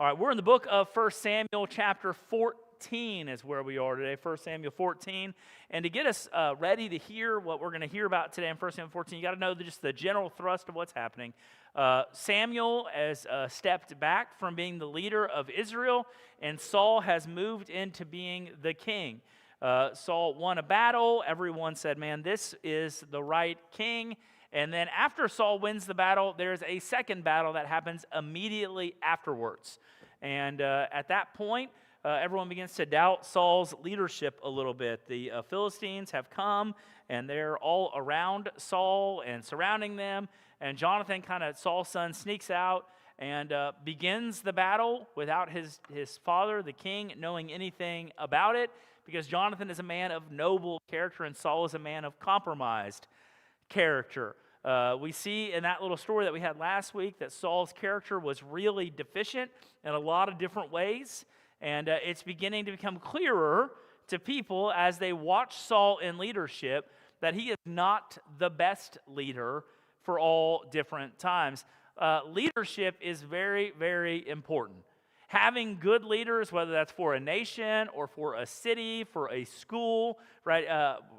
All right, we're in the book of First Samuel chapter 14 is where we are today, First Samuel 14. And to get us ready to hear what we're going to hear about today in First Samuel 14, you got to know just the general thrust of what's happening. Samuel has stepped back from being the leader of Israel, and Saul has moved into being the king. Saul won a battle. Everyone said, man, this is the right king. And then after Saul wins the battle, there's a second battle that happens immediately afterwards. And at that point, everyone begins to doubt Saul's leadership a little bit. The Philistines have come, and they're all around Saul and surrounding them. And Jonathan, Saul's son, sneaks out and begins the battle without his father, the king, knowing anything about it, because Jonathan is a man of noble character and Saul is a man of compromised character. We see in that little story that we had last week that Saul's character was really deficient in a lot of different ways, and it's beginning to become clearer to people as they watch Saul in leadership that he is not the best leader for all different times. Leadership is very, very important. Having good leaders, whether that's for a nation or for a city, for a school, right,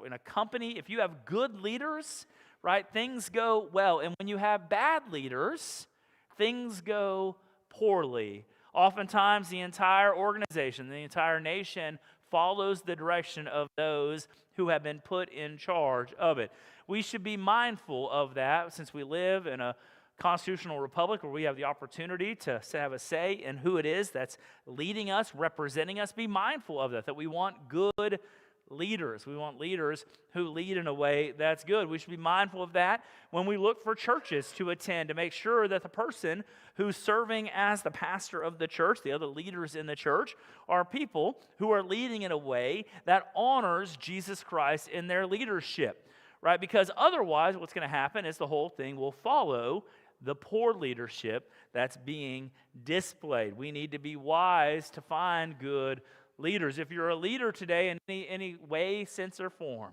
in a company, if you have good leaders, right, things go well. And when you have bad leaders, things go poorly. Oftentimes, the entire organization, the entire nation follows the direction of those who have been put in charge of it. We should be mindful of that since we live in a constitutional republic where we have the opportunity to have a say in who it is that's leading us, representing us. Be mindful of that we want good leaders. We want leaders who lead in a way that's good. We should be mindful of that when we look for churches to attend, to make sure that the person who's serving as the pastor of the church, the other leaders in the church, are people who are leading in a way that honors Jesus Christ in their leadership, right? Because otherwise what's going to happen is the whole thing will follow the poor leadership that's being displayed. We need to be wise to find good leaders. If you're a leader today in any way, sense, or form,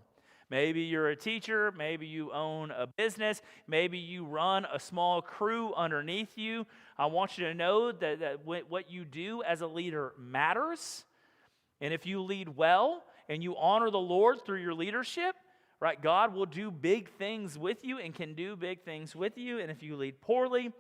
maybe you're a teacher, maybe you own a business, maybe you run a small crew underneath you, I want you to know that what you do as a leader matters. And if you lead well and you honor the Lord through your leadership, right, God will do big things with you and can do big things with you. And if you lead poorly,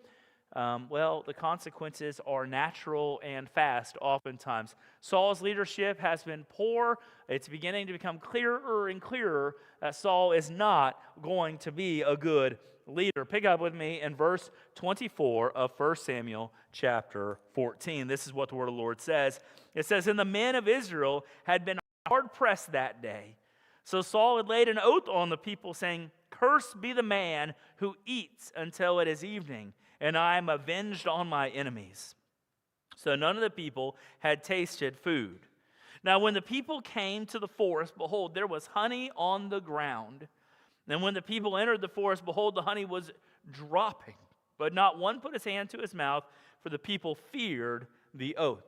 the consequences are natural and fast oftentimes. Saul's leadership has been poor. It's beginning to become clearer and clearer that Saul is not going to be a good leader. Pick up with me in verse 24 of 1 Samuel chapter 14. This is what the word of the Lord says. It says, "And the men of Israel had been hard pressed that day. So Saul had laid an oath on the people, saying, 'Cursed be the man who eats until it is evening, and I am avenged on my enemies.' So none of the people had tasted food. Now when the people came to the forest, behold, there was honey on the ground. And when the people entered the forest, behold, the honey was dropping. But not one put his hand to his mouth, for the people feared the oath.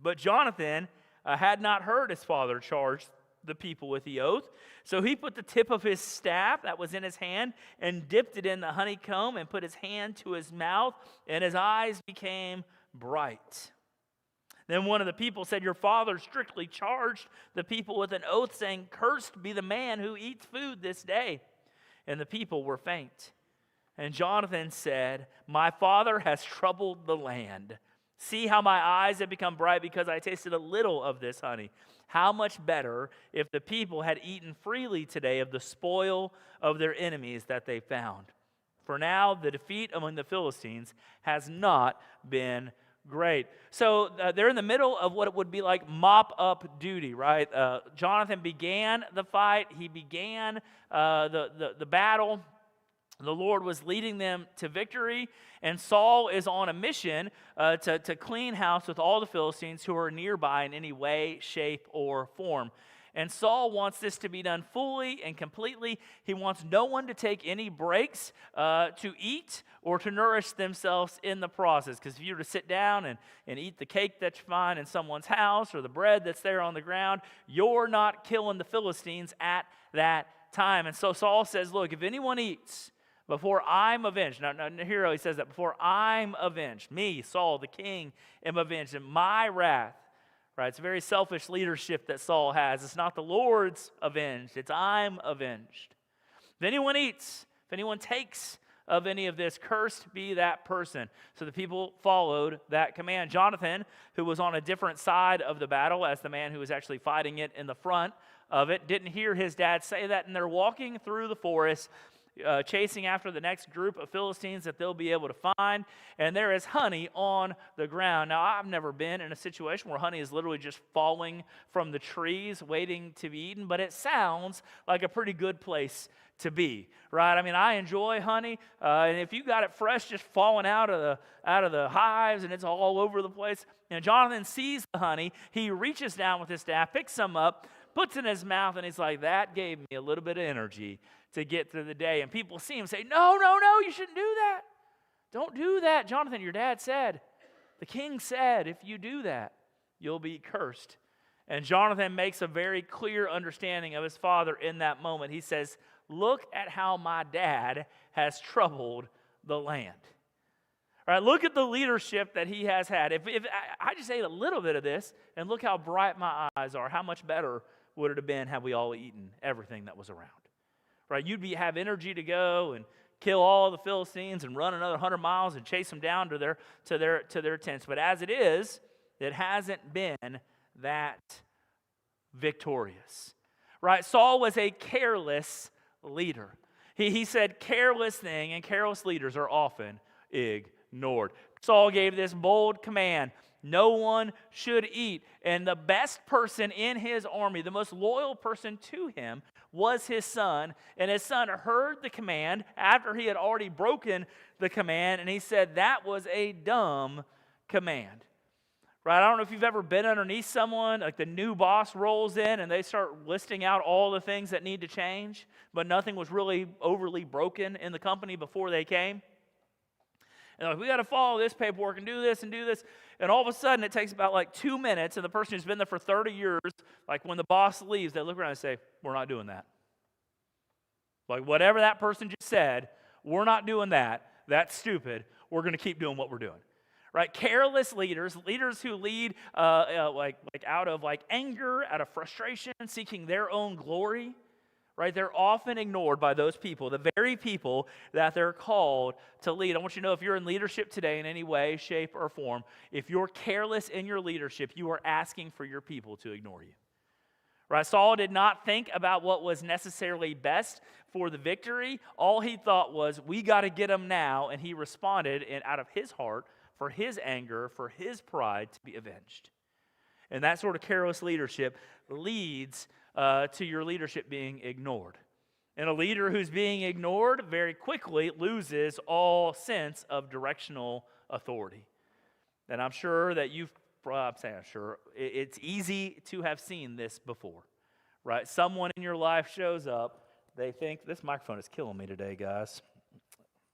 But Jonathan had not heard his father charge the people with the oath. So he put the tip of his staff that was in his hand and dipped it in the honeycomb and put his hand to his mouth, and his eyes became bright. Then one of the people said, 'Your father strictly charged the people with an oath, saying, Cursed be the man who eats food this day.' And the people were faint. And Jonathan said, 'My father has troubled the land. See how my eyes have become bright because I tasted a little of this honey. How much better if the people had eaten freely today of the spoil of their enemies that they found. For now the defeat among the Philistines has not been great.'" So they're in the middle of what it would be like mop-up duty, right? Jonathan began the fight. He began the battle. The Lord was leading them to victory, and Saul is on a mission to clean house with all the Philistines who are nearby in any way, shape, or form. And Saul wants this to be done fully and completely. He wants no one to take any breaks to eat or to nourish themselves in the process. Because if you were to sit down and eat the cake that you find in someone's house or the bread that's there on the ground, you're not killing the Philistines at that time. And so Saul says, look, if anyone eats Before I'm avenged. Now, here he says that. Before I'm avenged. Me, Saul, the king, am avenged. And my wrath. Right? It's a very selfish leadership that Saul has. It's not the Lord's avenged. It's I'm avenged. If anyone eats, if anyone takes of any of this, cursed be that person. So the people followed that command. Jonathan, who was on a different side of the battle as the man who was actually fighting it in the front of it, didn't hear his dad say that, and they're walking through the forest, chasing after the next group of Philistines that they'll be able to find, and there is honey on the ground. Now, I've never been in a situation where honey is literally just falling from the trees waiting to be eaten, but it sounds like a pretty good place to be, right? I mean, I enjoy honey, and if you got it fresh, just falling out of the hives, and it's all over the place. And Jonathan sees the honey. He reaches down with his staff, picks some up, puts it in his mouth, and he's like, "That gave me a little bit of energy to get through the day." And people see him say, "No, you shouldn't do that. Don't do that, Jonathan. Your dad said, the king said, if you do that, you'll be cursed." And Jonathan makes a very clear understanding of his father in that moment. He says, "Look at how my dad has troubled the land." All right, look at the leadership that he has had. If I just ate a little bit of this, and look how bright my eyes are, how much better would it have been had we all eaten everything that was around? Right, you'd have energy to go and kill all the Philistines and run another 100 miles and chase them down to their tents. But as it is, it hasn't been that victorious. Right, Saul was a careless leader. He said careless thing, and careless leaders are often ignored. Saul gave this bold command: no one should eat. And the best person in his army, the most loyal person to him, was his son. And his son heard the command after he had already broken the command, and he said that was a dumb command. Right? I don't know if you've ever been underneath someone, like the new boss rolls in and they start listing out all the things that need to change, but nothing was really overly broken in the company before they came. And like, we got to follow this paperwork and do this and do this. And all of a sudden, it takes about 2 minutes, and the person who's been there for 30 years, like when the boss leaves, they look around and say, "We're not doing that." Like whatever that person just said, we're not doing that. That's stupid. We're going to keep doing what we're doing. Right? Careless leaders who lead out of anger, out of frustration, seeking their own glory. Right? They're often ignored by those people, the very people that they're called to lead. I want you to know, if you're in leadership today in any way, shape, or form, if you're careless in your leadership, you are asking for your people to ignore you. Right? Saul did not think about what was necessarily best for the victory. All he thought was, we got to get him now, and he responded out of his heart, for his anger, for his pride, to be avenged. And that sort of careless leadership leads to your leadership being ignored. And a leader who's being ignored very quickly loses all sense of directional authority. And I'm sure that it's easy to have seen this before, right? Someone in your life shows up, they think, this microphone is killing me today, guys.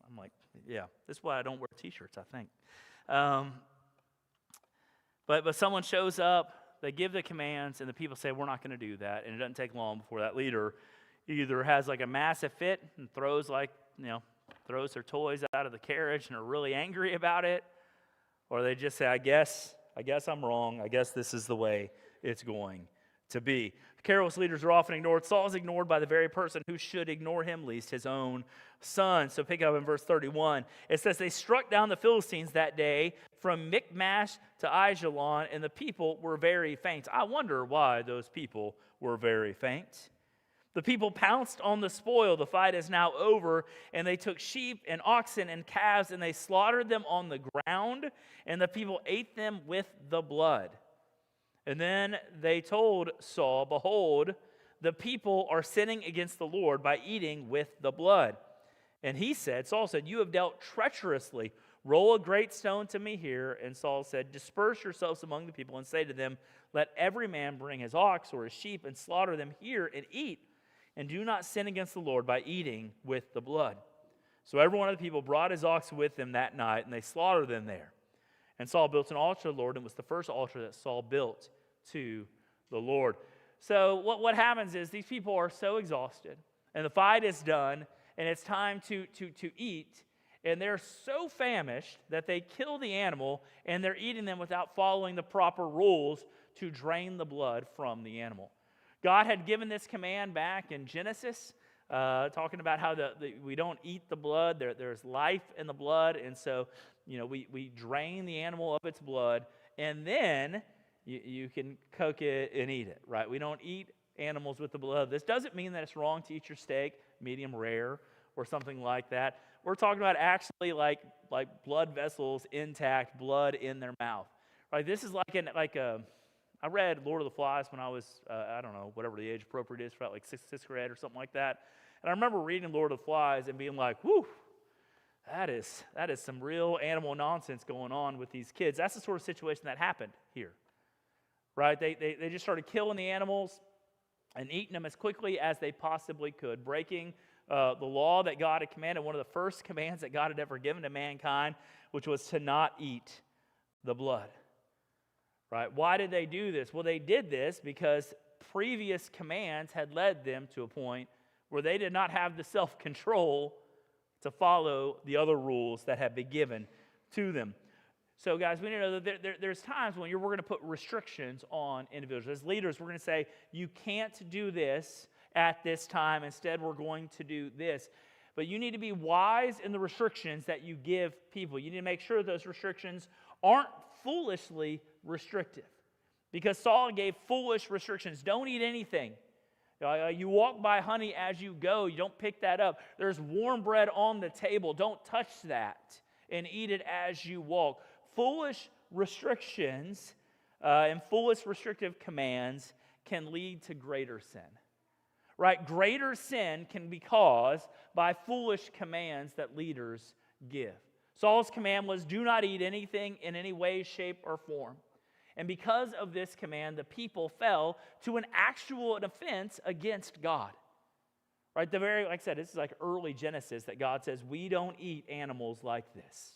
I'm like, yeah, this is why I don't wear t-shirts, I think. But someone shows up, they give the commands, and the people say, we're not going to do that. And it doesn't take long before that leader either has a massive fit and throws their toys out of the carriage and are really angry about it, or they just say, I guess I'm wrong. I guess this is the way it's going to be. Careless leaders are often ignored. Saul is ignored by the very person who should ignore him least, his own son. So pick up in verse 31. It says, they struck down the Philistines that day from Michmash to Aijalon, and the people were very faint. I wonder why those people were very faint. The people pounced on the spoil. The fight is now over, and they took sheep and oxen and calves, and they slaughtered them on the ground, and the people ate them with the blood. And then they told Saul, behold, the people are sinning against the Lord by eating with the blood. And Saul said, you have dealt treacherously. Roll a great stone to me here. And Saul said, disperse yourselves among the people and say to them, let every man bring his ox or his sheep and slaughter them here and eat. And do not sin against the Lord by eating with the blood. So every one of the people brought his ox with them that night, and they slaughtered them there. And Saul built an altar to the Lord, and it was the first altar that Saul built to the Lord. So what happens is these people are so exhausted, and the fight is done, and it's time to eat, and they're so famished that they kill the animal, and they're eating them without following the proper rules to drain the blood from the animal. God had given this command back in Genesis, talking about how we don't eat the blood. There's life in the blood, and so we drain the animal of its blood, and then you can cook it and eat it, right? We don't eat animals with the blood. This doesn't mean that it's wrong to eat your steak medium rare or something like that. We're talking about actually like blood vessels intact, blood in their mouth. Right? This is I read Lord of the Flies when I was, I don't know, whatever the age appropriate is, for like sixth grade or something like that. And I remember reading Lord of the Flies and being like, whew, that is some real animal nonsense going on with these kids. That's the sort of situation that happened here. Right? They just started killing the animals and eating them as quickly as they possibly could, breaking the law that God had commanded, one of the first commands that God had ever given to mankind, which was to not eat the blood. Right? Why did they do this? Well, they did this because previous commands had led them to a point where they did not have the self-control to follow the other rules that had been given to them. So, guys, we need to know that there's times when we're going to put restrictions on individuals. As leaders, we're going to say, you can't do this at this time. Instead, we're going to do this. But you need to be wise in the restrictions that you give people. You need to make sure those restrictions aren't foolishly restrictive. Because Saul gave foolish restrictions. Don't eat anything. You walk by honey as you go. You don't pick that up. There's warm bread on the table. Don't touch that and eat it as you walk. Foolish restrictions and foolish restrictive commands can lead to greater sin. Right? Greater sin can be caused by foolish commands that leaders give. Saul's command was, do not eat anything in any way, shape, or form. And because of this command, the people fell to an actual offense against God. Right? Like I said, this is like early Genesis that God says, we don't eat animals like this.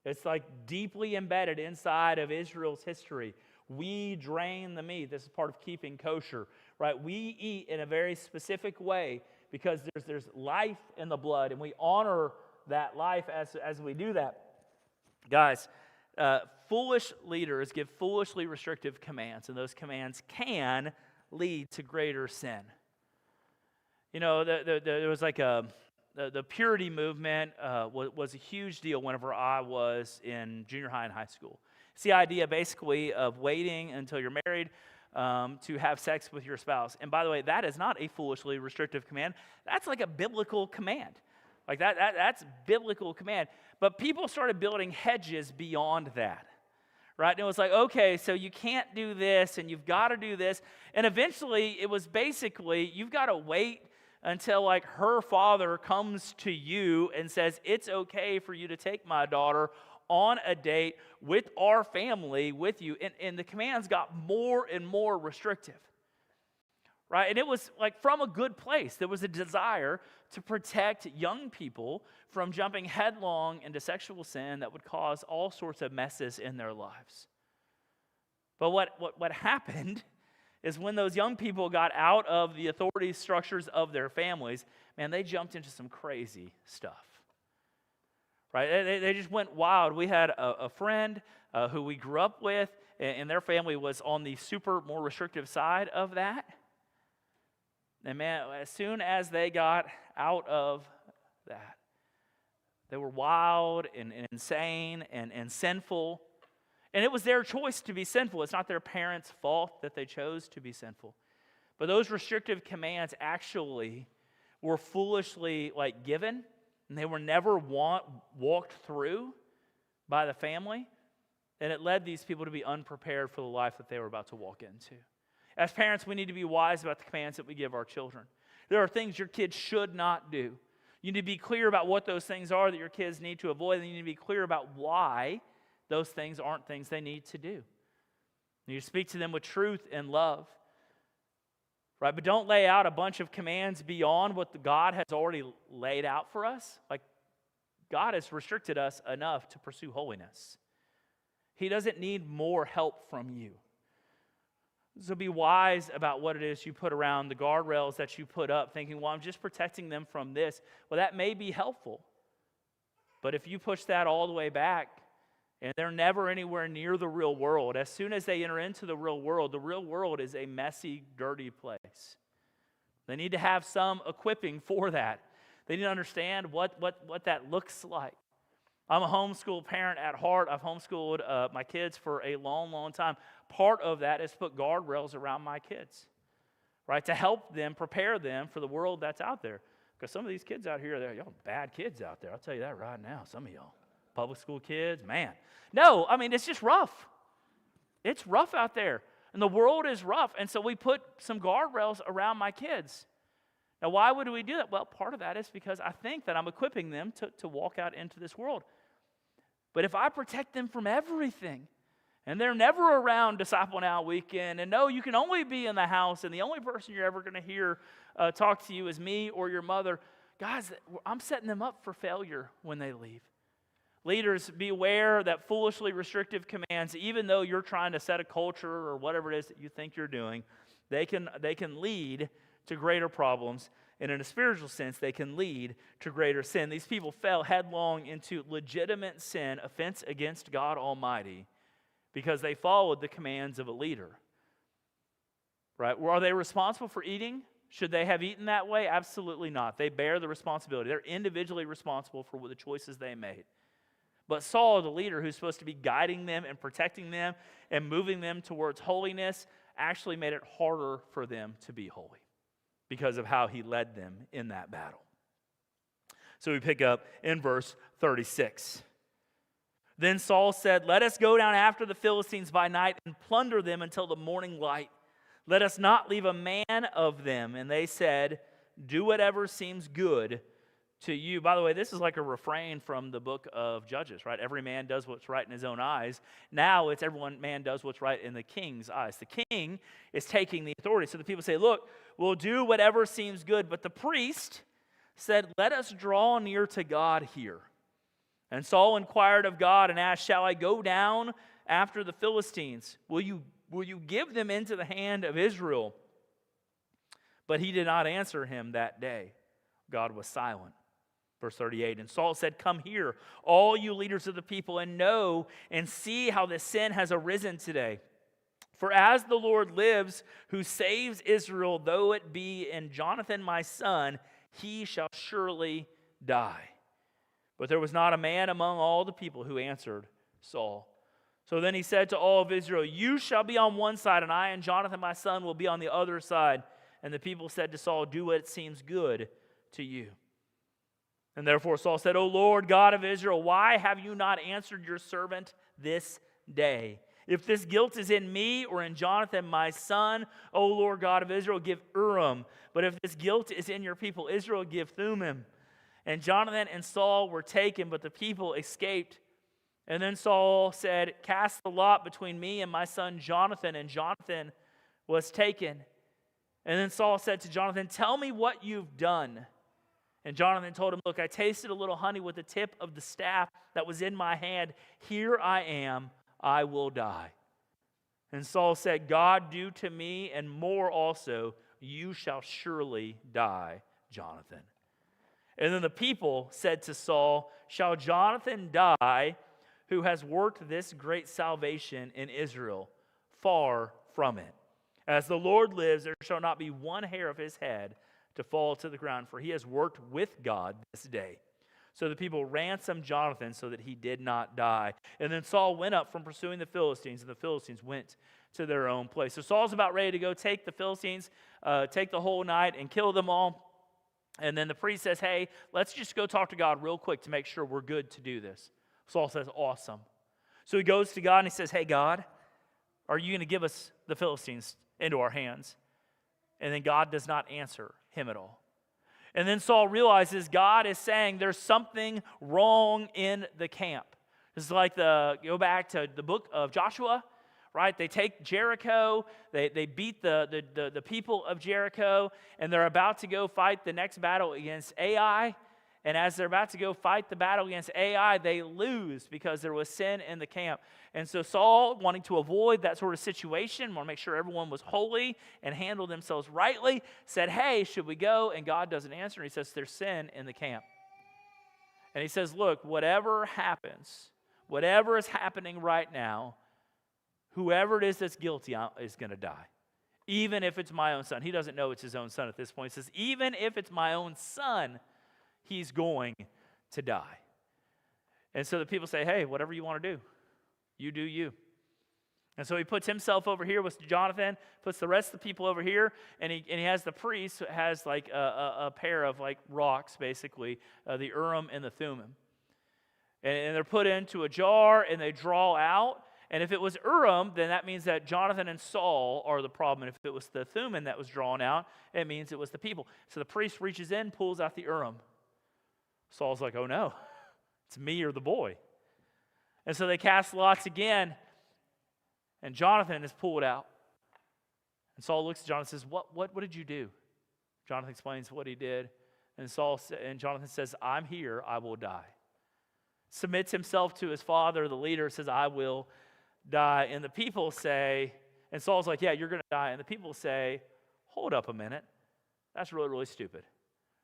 It's like deeply embedded inside of Israel's history. We drain the meat. This is part of keeping kosher. Right? We eat in a very specific way because there's life in the blood, and we honor that life as we do that. Guys, foolish leaders give foolishly restrictive commands, and those commands can lead to greater sin. There was like the purity movement was a huge deal whenever I was in junior high and high school. It's the idea basically of waiting until you're married to have sex with your spouse. And by the way, that is not a foolishly restrictive command. That's like a biblical command. Like that's biblical command. But people started building hedges beyond that. Right? And it was like, okay, so you can't do this and you've got to do this. And eventually it was basically, you've got to wait until like her father comes to you and says, it's okay for you to take my daughter on a date with our family with you. And the commands got more and more restrictive. Right? And it was like from a good place. There was a desire to protect young people from jumping headlong into sexual sin that would cause all sorts of messes in their lives. But what happened is when those young people got out of the authority structures of their families, man, they jumped into some crazy stuff. Right? They just went wild. We had a friend who we grew up with, and their family was on the super more restrictive side of that. And man, as soon as they got out of that, they were wild and insane and sinful. And it was their choice to be sinful. It's not their parents' fault that they chose to be sinful. But those restrictive commands actually were foolishly given, and they were never walked through by the family. And it led these people to be unprepared for the life that they were about to walk into. As parents, we need to be wise about the commands that we give our children. There are things your kids should not do. You need to be clear about what those things are that your kids need to avoid, and you need to be clear about why those things aren't things they need to do. You speak to them with truth and love. Right? But don't lay out a bunch of commands beyond what God has already laid out for us. Like, God has restricted us enough to pursue holiness. He doesn't need more help from you. So be wise about what it is you put around the guardrails that you put up, thinking, well, I'm just protecting them from this. Well, that may be helpful. But if you push that all the way back, and they're never anywhere near the real world, as soon as they enter into the real world is a messy, dirty place. They need to have some equipping for that. They need to understand what that looks like. I'm a homeschool parent at heart. I've homeschooled my kids for a long, long time. Part of that is put guardrails around my kids, right, to help them, prepare them for the world that's out there. Because some of these kids out here, y'all bad kids out there. I'll tell you that right now, some of y'all. Public school kids, man. No, I mean, it's just rough. It's rough out there. And the world is rough. And so we put some guardrails around my kids. Now, why would we do that? Well, part of that is because I think that I'm equipping them to walk out into this world. But if I protect them from everything, and they're never around Disciple Now weekend, and no, you can only be in the house, and the only person you're ever going to hear talk to you is me or your mother, guys, I'm setting them up for failure when they leave. Leaders, beware that foolishly restrictive commands, even though you're trying to set a culture or whatever it is that you think you're doing, they can lead to greater problems. And in a spiritual sense, they can lead to greater sin. These people fell headlong into legitimate sin, offense against God Almighty, because they followed the commands of a leader. Right? Are they responsible for eating? Should they have eaten that way? Absolutely not. They bear the responsibility. They're individually responsible for the choices they made. But Saul, the leader who's supposed to be guiding them and protecting them and moving them towards holiness, actually made it harder for them to be holy because of how he led them in that battle. So we pick up in verse 36. Then Saul said, "Let us go down after the Philistines by night and plunder them until the morning light. Let us not leave a man of them." And they said, "Do whatever seems good to you." By the way, this is like a refrain from the book of Judges, right? Every man does what's right in his own eyes. Now it's man does what's right in the king's eyes. The king is taking the authority. So the people say, "Look, we'll do whatever seems good." But the priest said, "Let us draw near to God here." And Saul inquired of God and asked, "Shall I go down after the Philistines? Will you give them into the hand of Israel?" But he did not answer him that day. God was silent. Verse 38, and Saul said, "Come here, all you leaders of the people, and know and see how this sin has arisen today. For as the Lord lives, who saves Israel, though it be in Jonathan my son, he shall surely die." But there was not a man among all the people who answered Saul. So then he said to all of Israel, "You shall be on one side, and I and Jonathan my son will be on the other side." And the people said to Saul, "Do what seems good to you." And therefore Saul said, "O Lord God of Israel, why have you not answered your servant this day? If this guilt is in me or in Jonathan my son, O Lord God of Israel, give Urim. But if this guilt is in your people Israel, give Thummim." And Jonathan and Saul were taken, but the people escaped. And then Saul said, "Cast the lot between me and my son Jonathan." And Jonathan was taken. And then Saul said to Jonathan, "Tell me what you've done." And Jonathan told him, "Look, I tasted a little honey with the tip of the staff that was in my hand. Here I am, I will die." And Saul said, "God do to me and more also, you shall surely die, Jonathan." And then the people said to Saul, "Shall Jonathan die, who has worked this great salvation in Israel? Far from it. As the Lord lives, there shall not be one hair of his head to fall to the ground, for he has worked with God this day." So the people ransomed Jonathan so that he did not die. And then Saul went up from pursuing the Philistines, and the Philistines went to their own place. So Saul's about ready to go take the Philistines, take the whole night and kill them all. And then the priest says, "Hey, let's just go talk to God real quick to make sure we're good to do this." Saul says, "Awesome." So he goes to God and he says, "Hey, God, are you going to give us the Philistines into our hands?" And then God does not answer him at all. And then Saul realizes God is saying there's something wrong in the camp. It's like go back to the book of Joshua, right? They take Jericho, they beat the people of Jericho, and they're about to go fight the next battle against Ai. And as they're about to go fight the battle against Ai, they lose because there was sin in the camp. And so Saul, wanting to avoid that sort of situation, want to make sure everyone was holy and handled themselves rightly, said, hey, should we go? And God doesn't answer. And he says, there's sin in the camp. And he says, look, whatever happens, whatever is happening right now, whoever it is that's guilty is going to die. Even if it's my own son. He doesn't know it's his own son at this point. He says, even if it's my own son, he's going to die. And so the people say, hey, whatever you want to do, you do you. And so he puts himself over here with Jonathan, puts the rest of the people over here, and he has the priest, has like a pair of like rocks, basically, the Urim and the Thummim. And they're put into a jar, and they draw out. And if it was Urim, then that means that Jonathan and Saul are the problem. And if it was the Thummim that was drawn out, it means it was the people. So the priest reaches in, pulls out the Urim. Saul's like, oh no, it's me or the boy. And so they cast lots again, and Jonathan is pulled out. And Saul looks at Jonathan and says, what did you do? Jonathan explains what he did. And Jonathan says, I'm here, I will die. Submits himself to his father, the leader, says, I will die. And the people say, and Saul's like, yeah, you're going to die. And the people say, hold up a minute. That's really, really stupid.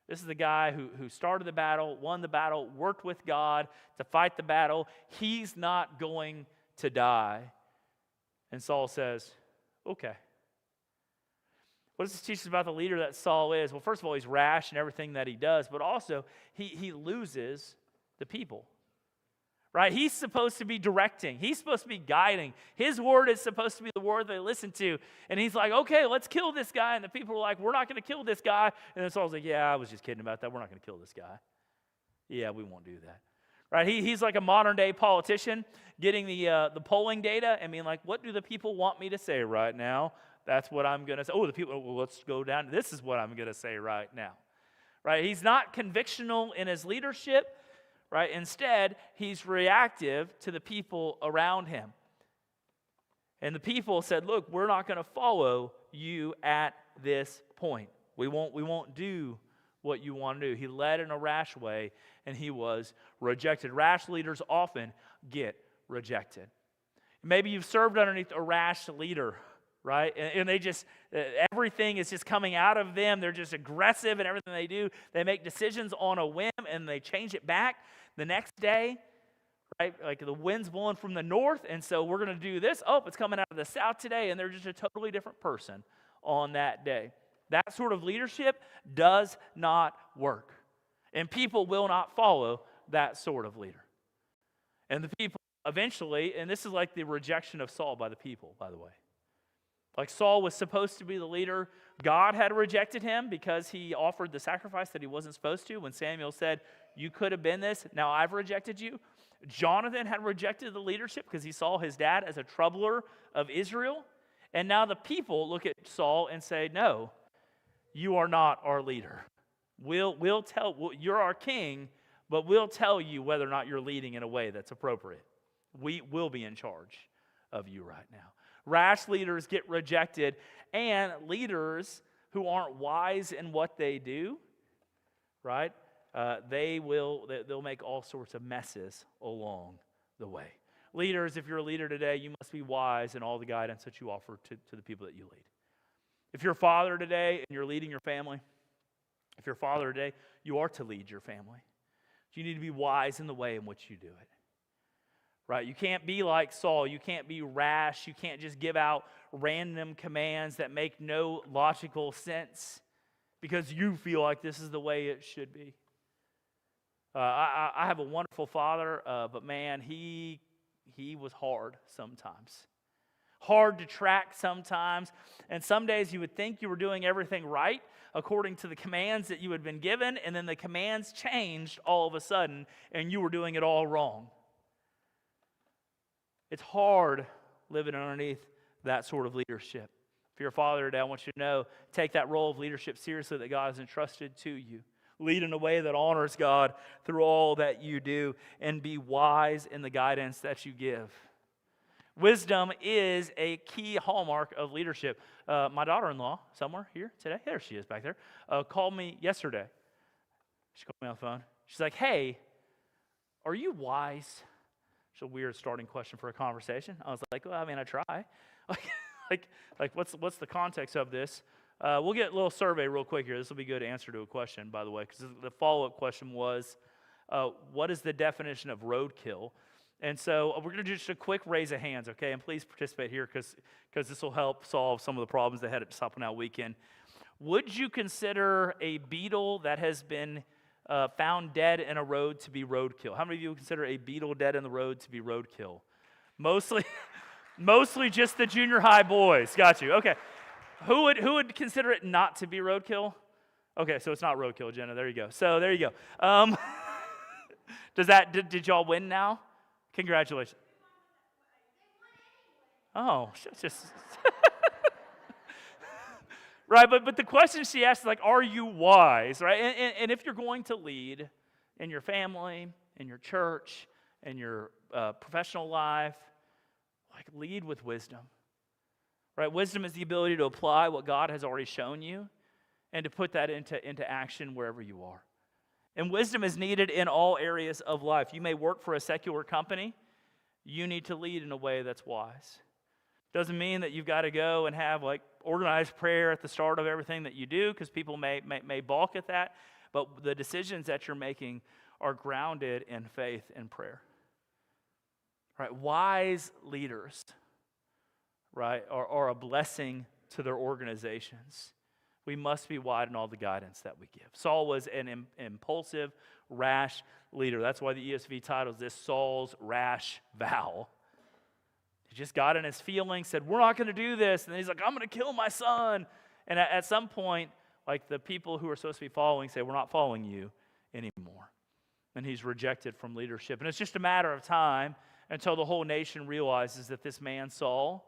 This is the guy who started the battle, won the battle, worked with God to fight the battle. He's not going to die. And Saul says, okay. What does this teach us about the leader that Saul is? Well, first of all, he's rash in everything that he does, but also he loses the people. Right? He's supposed to be directing. He's supposed to be guiding. His word is supposed to be the word they listen to. And he's like, okay, let's kill this guy. And the people are like, we're not going to kill this guy. And then Saul's like, yeah, I was just kidding about that. We're not going to kill this guy. Yeah, we won't do that. Right? He's like a modern day politician getting the polling data and being like, what do the people want me to say right now? That's what I'm going to say. Oh, the people, well, let's go down. This is what I'm going to say right now. Right? He's not convictional in his leadership. Right? Instead, he's reactive to the people around him. And the people said, look, we're not going to follow you at this point. We won't do what you want to do. He led in a rash way, and he was rejected. Rash leaders often get rejected. Maybe you've served underneath a rash leader, right? And they just, everything is just coming out of them. They're just aggressive in everything they do. They make decisions on a whim, and they change it back the next day, right? Like the wind's blowing from the north, and so we're going to do this. Oh, it's coming out of the south today, and they're just a totally different person on that day. That sort of leadership does not work. And people will not follow that sort of leader. And the people eventually, and this is like the rejection of Saul by the people, by the way. Like Saul was supposed to be the leader. God had rejected him because he offered the sacrifice that he wasn't supposed to. When Samuel said, you could have been this, now I've rejected you. Jonathan had rejected the leadership because he saw his dad as a troubler of Israel. And now the people look at Saul and say, no, you are not our leader. You're our king, but we'll tell you whether or not you're leading in a way that's appropriate. We will be in charge of you right now. Rash leaders get rejected, and leaders who aren't wise in what they do, right? They'll make all sorts of messes along the way. Leaders, if you're a leader today, you must be wise in all the guidance that you offer to the people that you lead. If you're a father today and you're leading your family, if you're a father today, you are to lead your family. You need to be wise in the way in which you do it. Right? You can't be like Saul. You can't be rash. You can't just give out random commands that make no logical sense because you feel like this is the way it should be. I have a wonderful father, but man, he was hard sometimes. Hard to track sometimes. And some days you would think you were doing everything right according to the commands that you had been given, and then the commands changed all of a sudden, and you were doing it all wrong. It's hard living underneath that sort of leadership. If you're a father today, I want you to know, take that role of leadership seriously that God has entrusted to you. Lead in a way that honors God through all that you do, and be wise in the guidance that you give. Wisdom is a key hallmark of leadership. My daughter-in-law, somewhere here today, there she is back there, called me yesterday. She called me on the phone. She's like, hey, are you wise? It's a weird starting question for a conversation. I was like, well, I mean, I try. What's the context of this? We'll get a little survey real quick here. This will be good answer to a question, by the way, because the follow-up question was, what is the definition of roadkill? And so we're going to do just a quick raise of hands, okay? And please participate here because this will help solve some of the problems they had at Supping Out Weekend. Would you consider a beetle that has been found dead in a road to be roadkill? How many of you would consider a beetle dead in the road to be roadkill? Mostly just the junior high boys. Got you. Okay. Who would consider it not to be roadkill? Okay, so it's not roadkill, Jenna. There you go. So there you go. Did y'all win now? Congratulations. Oh, just right. But the question she asked is like, are you wise? Right. And if you're going to lead in your family, in your church, in your professional life, like lead with wisdom. Right? Wisdom is the ability to apply what God has already shown you and to put that into action wherever you are. And wisdom is needed in all areas of life. You may work for a secular company. You need to lead in a way that's wise. Doesn't mean that you've got to go and have like organized prayer at the start of everything that you do, because people may balk at that. But the decisions that you're making are grounded in faith and prayer. Right? Wise leaders, right, are a blessing to their organizations. We must be wise in all the guidance that we give. Saul was an impulsive, rash leader. That's why the ESV titles this Saul's Rash Vow. He just got in his feelings, said, we're not going to do this. And then he's like, I'm going to kill my son. And at some point, like the people who are supposed to be following say, we're not following you anymore. And he's rejected from leadership. And it's just a matter of time until the whole nation realizes that this man, Saul,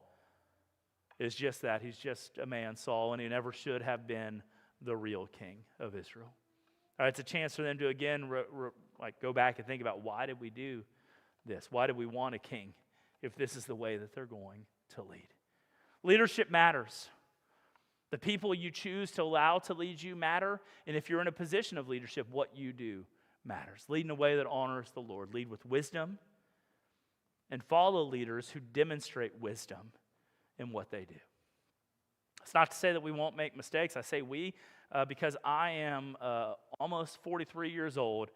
is just that. He's just a man, Saul, and he never should have been the real king of Israel. All right, it's a chance for them to again go back and think about, why did we do this? Why did we want a king if this is the way that they're going to lead? Leadership matters. The people you choose to allow to lead you matter, and if you're in a position of leadership, what you do matters. Lead in a way that honors the Lord. Lead with wisdom, and follow leaders who demonstrate wisdom in what they do. It's not to say that we won't make mistakes. I say we because I am almost 43 years old.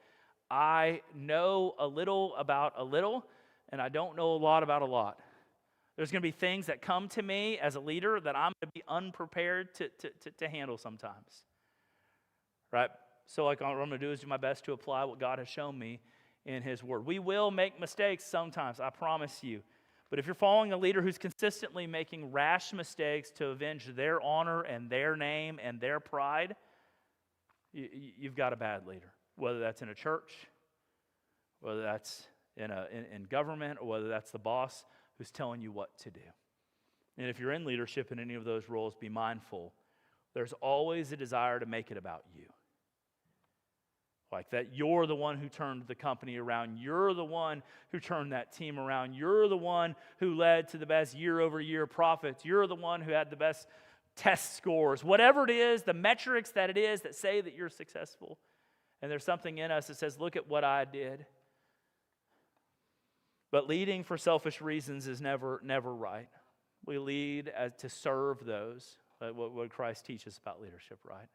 I know a little about a little, and I don't know a lot about a lot. There's going to be things that come to me as a leader that I'm going to be unprepared to handle sometimes. Right? So like what I'm going to do is do my best to apply what God has shown me in His Word. We will make mistakes sometimes, I promise you. But if you're following a leader who's consistently making rash mistakes to avenge their honor and their name and their pride, you've got a bad leader. Whether that's in a church, whether that's in government, or whether that's the boss who's telling you what to do. And if you're in leadership in any of those roles, be mindful. There's always a desire to make it about you. Like that you're the one who turned the company around. You're the one who turned that team around. You're the one who led to the best year-over-year profits. You're the one who had the best test scores. Whatever it is, the metrics that it is that say that you're successful. And there's something in us that says, look at what I did. But leading for selfish reasons is never right. We lead to serve those. What Christ teaches about leadership, right?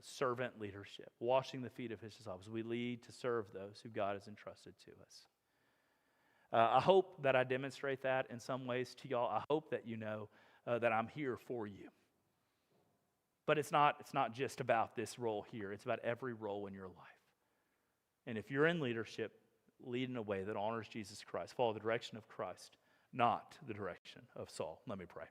Servant leadership, washing the feet of His disciples. We lead to serve those who God has entrusted to us. I hope that I demonstrate that in some ways to y'all. I hope that you know that I'm here for you. But it's not just about this role here. It's about every role in your life. And if you're in leadership, lead in a way that honors Jesus Christ. Follow the direction of Christ, not the direction of Saul. Let me pray.